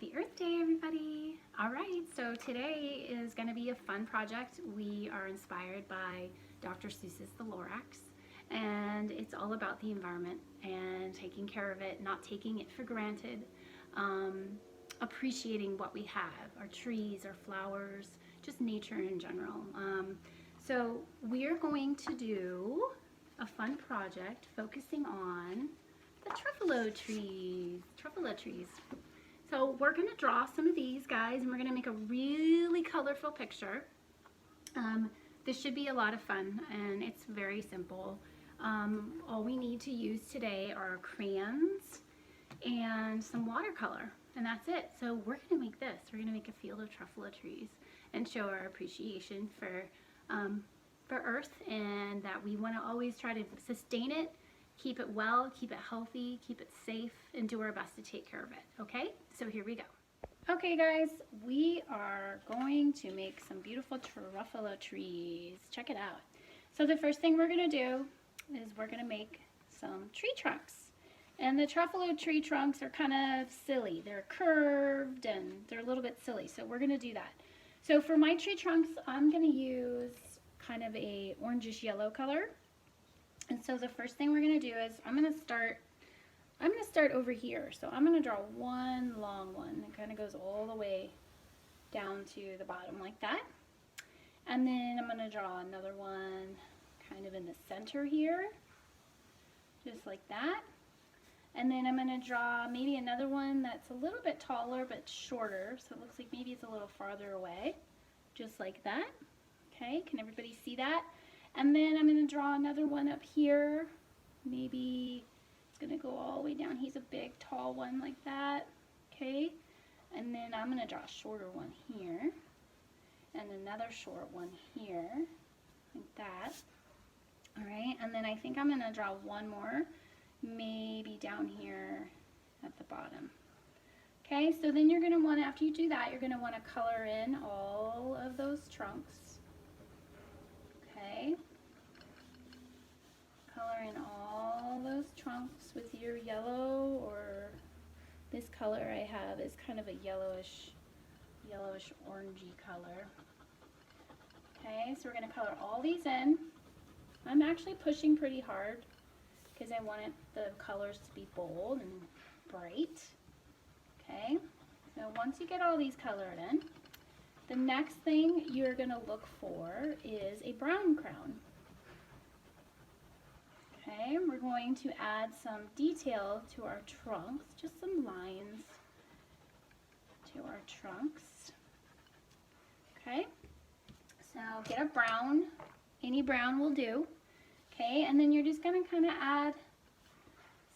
Happy Earth Day, everybody! Alright, so today is going to be a fun project. We are inspired by Dr. Seuss's The Lorax, and it's all about the environment and taking care of it, not taking it for granted, appreciating what we have, our trees, our flowers, just nature in general. So we're going to do a fun project focusing on the Truffula trees. So we're going to draw some of these guys and we're going to make a really colorful picture. This should be a lot of fun and it's very simple. All we need to use today are crayons and some watercolor, and that's it. So we're going to make this. We're going to make a field of Truffula trees and show our appreciation for Earth, and that we want to always try to sustain it, keep it well, keep it healthy, keep it safe, and do our best to take care of it, okay? So here we go. Okay guys, we are going to make some beautiful Truffula trees. Check it out. So the first thing we're going to do is we're going to make some tree trunks. And the Truffula tree trunks are kind of silly. They're curved and they're a little bit silly, so we're going to do that. So for my tree trunks, I'm going to use kind of a orangish yellow color. And so the first thing we're going to do is I'm going to start over here. So I'm going to draw one long one that kind of goes all the way down to the bottom like that. And then I'm going to draw another one kind of in the center here, just like that. And then I'm going to draw maybe another one that's a little bit taller but shorter, so it looks like maybe it's a little farther away, just like that. Okay, can everybody see that? And then I'm going to draw another one up here. Maybe it's going to go all the way down. He's a big, tall one like that. Okay, and then I'm going to draw a shorter one here, and another short one here, like that. All right, and then I think I'm going to draw one more, maybe down here at the bottom. Okay, so then you're going to want to, after you do that, you're going to want to color in all of those trunks. Okay, color in all those trunks with your yellow, or this color I have is kind of a yellowish orangey color. Okay, so we're going to color all these in. I'm actually pushing pretty hard because I wanted the colors to be bold and bright. Okay, so once you get all these colored in, the next thing you're going to look for is a brown crown. Okay, we're going to add some detail to our trunks, just some lines to our trunks. Okay, so get a brown, any brown will do. Okay, and then you're just going to kind of add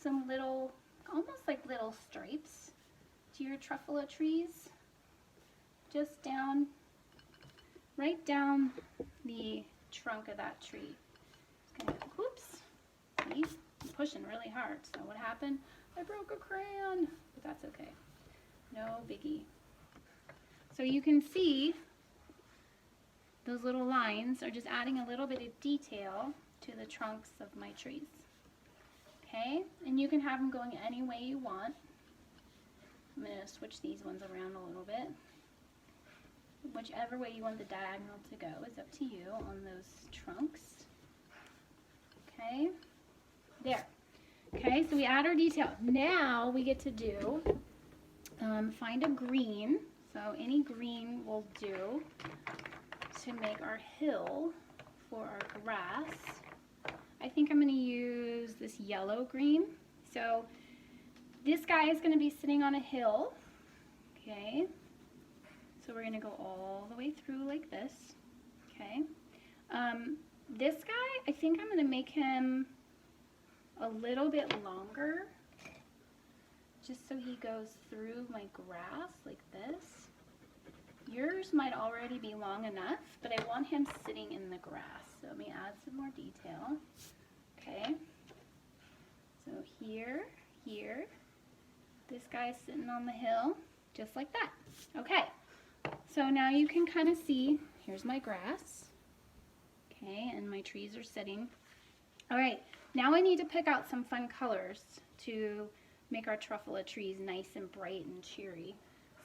some little, almost like little stripes to your Truffula trees. Just down, right down the trunk of that tree. Just gonna, whoops, see, I'm pushing really hard. So what happened? I broke a crayon, but that's okay. No biggie. So you can see those little lines are just adding a little bit of detail to the trunks of my trees. Okay, and you can have them going any way you want. I'm going to switch these ones around a little bit. Whichever way you want the diagonal to go is up to you on those trunks. Okay, there. Okay, so we add our detail. Now we get to do, find a green. So any green will do to make our hill for our grass. I think I'm going to use this yellow green. So this guy is going to be sitting on a hill. Okay. So we're going to go all the way through like this. Okay. This guy, I think I'm going to make him a little bit longer, just so he goes through my grass like this. Yours might already be long enough, but I want him sitting in the grass. So let me add some more detail. Okay. So here, this guy's sitting on the hill, just like that. Okay. So now you can kind of see, here's my grass, okay, and my trees are sitting. All right, now I need to pick out some fun colors to make our Truffula trees nice and bright and cheery.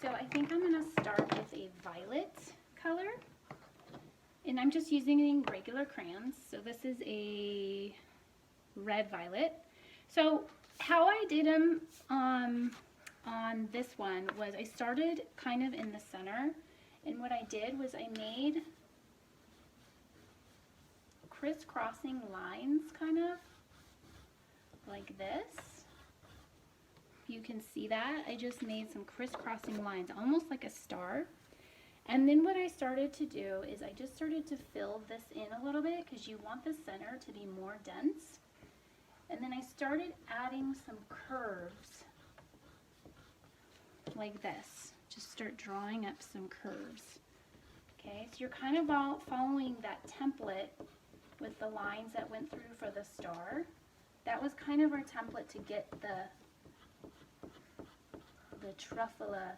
So I think I'm going to start with a violet color. And I'm just using regular crayons. So this is a red violet. So how I did them on this one was I started kind of in the center. And what I did was I made crisscrossing lines kind of like this. You can see that. I just made some crisscrossing lines, almost like a star. And then what I started to do is I just started to fill this in a little bit because you want the center to be more dense. And then I started adding some curves like this. Just start drawing up some curves. Okay, so you're kind of following that template with the lines that went through for the star. That was kind of our template to get the Truffula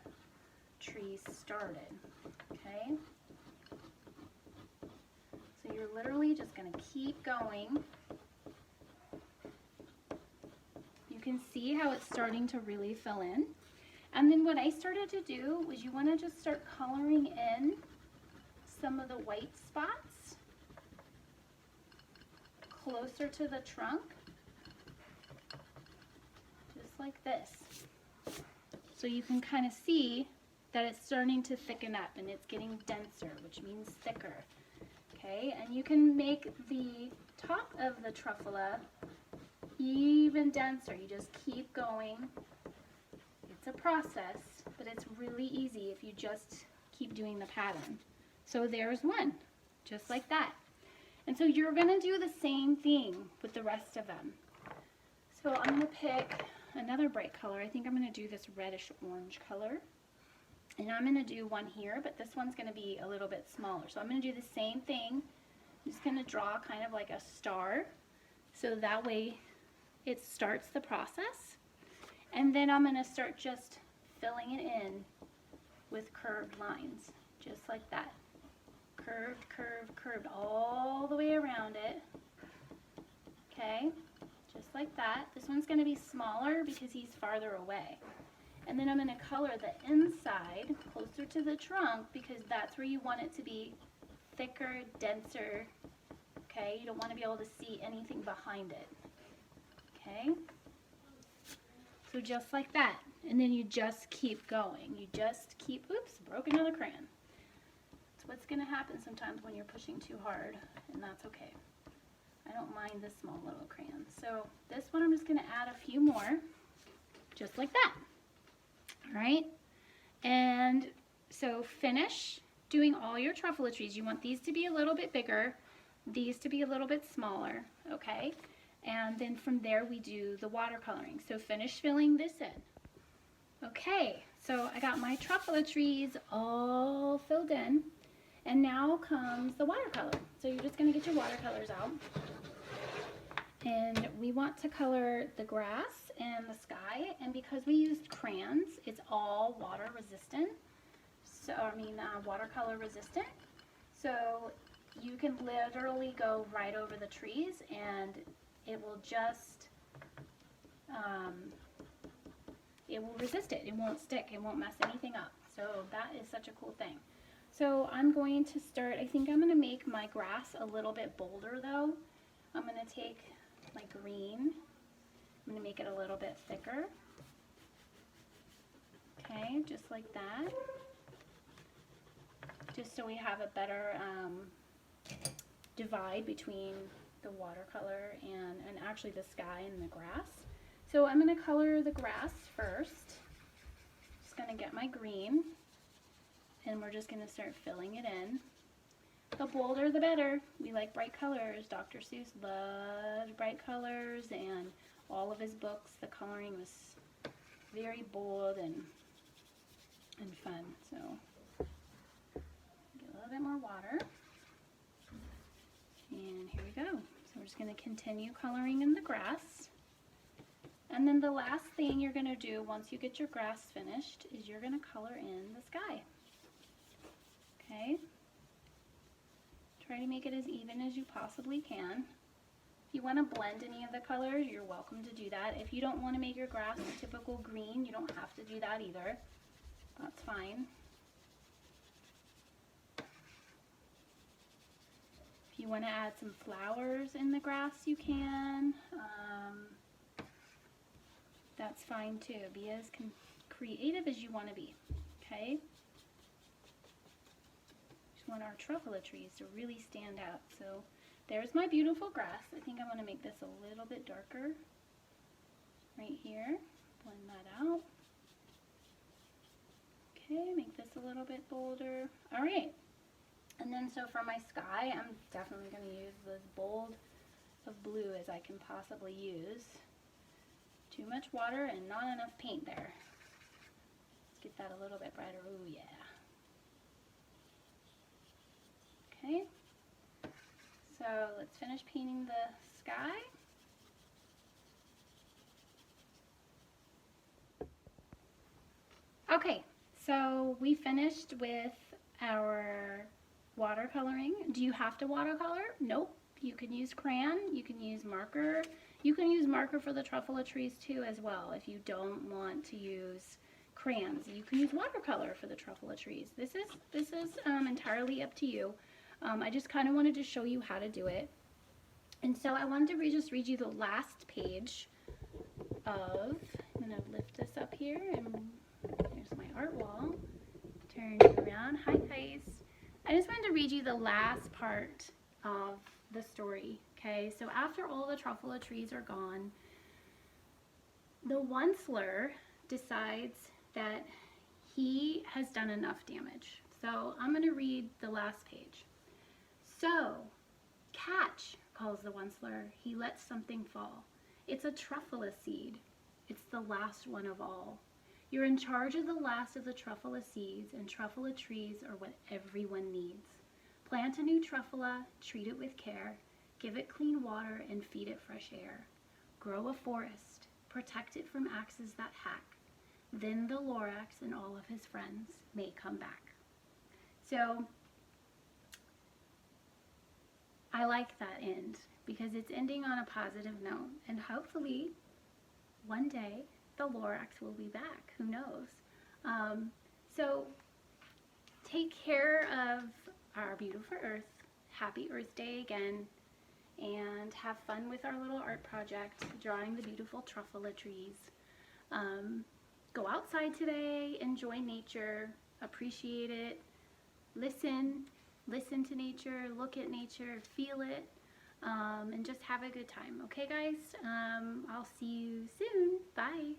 Trees started. Okay, so you're literally just going to keep going. You can see how it's starting to really fill in. And then what I started to do was you want to just start coloring in some of the white spots closer to the trunk, just like this. So you can kind of see that it's starting to thicken up and it's getting denser, which means thicker. Okay, and you can make the top of the truffula even denser. You just keep going. It's a process, but it's really easy if you just keep doing the pattern. So there's one, just like that. And so you're going to do the same thing with the rest of them. So I'm going to pick another bright color. I think I'm going to do this reddish orange color. And I'm going to do one here, but this one's going to be a little bit smaller. So I'm going to do the same thing. I'm just going to draw kind of like a star. So that way it starts the process. And then I'm going to start just filling it in with curved lines, just like that. Curved, curved, curved all the way around it. Okay, just like that. This one's going to be smaller because he's farther away. And then I'm going to color the inside closer to the trunk because that's where you want it to be thicker, denser. Okay, you don't want to be able to see anything behind it. Okay, so just like that. And then you just keep going. You just keep, oops, broke another crayon. It's what's going to happen sometimes when you're pushing too hard, and that's okay. I don't mind this small little crayon. So this one I'm just going to add a few more, just like that. All right, and so finish doing all your truffula trees. You want these to be a little bit bigger, these to be a little bit smaller, okay? And then from there we do the watercoloring. So finish filling this in. Okay, so I got my truffula trees all filled in, and now comes the watercolor. So you're just going to get your watercolors out. And we want to color the grass and the sky, and because we used crayons, it's all water resistant. So watercolor resistant. So you can literally go right over the trees, and it will just it will resist it. It won't stick. It won't mess anything up. So that is such a cool thing. So I'm going to start. I think I'm going to make my grass a little bit bolder though. I'm going to take my green. I'm going to make it a little bit thicker. Okay, just like that. Just so we have a better divide between the watercolor and actually the sky and the grass. So I'm going to color the grass first. Just going to get my green, and we're just going to start filling it in. The bolder the better. We like bright colors. Dr. Seuss loved bright colors, and all of his books, the coloring was very bold and fun. So get a little bit more water. And here we go. So we're just going to continue coloring in the grass. And then the last thing you're going to do once you get your grass finished is you're going to color in the sky. Okay? Try to make it as even as you possibly can. If you want to blend any of the colors, you're welcome to do that. If you don't want to make your grass a typical green, you don't have to do that either. That's fine. If you want to add some flowers in the grass, you can. That's fine too. Be as creative as you want to be. Okay? Just want our truffula trees to really stand out. So there's my beautiful grass. I think I want to make this a little bit darker right here. Blend that out. Okay, make this a little bit bolder. All right. And then so for my sky, I'm definitely going to use as bold of blue as I can possibly use. Too much water and not enough paint there. Let's get that a little bit brighter. Ooh, yeah. Okay. So let's finish painting the sky. Okay, so we finished with our watercoloring. Do you have to watercolor? Nope. You can use crayon, you can use marker. You can use marker for the truffula trees too as well if you don't want to use crayons. You can use watercolor for the truffula trees. This is entirely up to you. I just kind of wanted to show you how to do it. And so I wanted to just read you the last page of, I'm going to lift this up here, and here's my art wall. Turn it around. Hi guys. I just wanted to read you the last part of the story. Okay, so after all the truffula trees are gone, the Onceler decides that he has done enough damage. So I'm going to read the last page. So, catch, calls the Onceler. He lets something fall. It's a truffula seed. It's the last one of all. You're in charge of the last of the truffula seeds, and truffula trees are what everyone needs. Plant a new truffula, treat it with care, give it clean water, and feed it fresh air. Grow a forest, protect it from axes that hack. Then the Lorax and all of his friends may come back. So, I like that end because it's ending on a positive note, and hopefully one day the Lorax will be back. Who knows? So take care of our beautiful Earth. Happy Earth Day again, and have fun with our little art project, drawing the beautiful truffula trees. Go outside today, enjoy nature, appreciate it, listen to nature, look at nature, feel it, and just have a good time. Okay guys, I'll see you soon. Bye.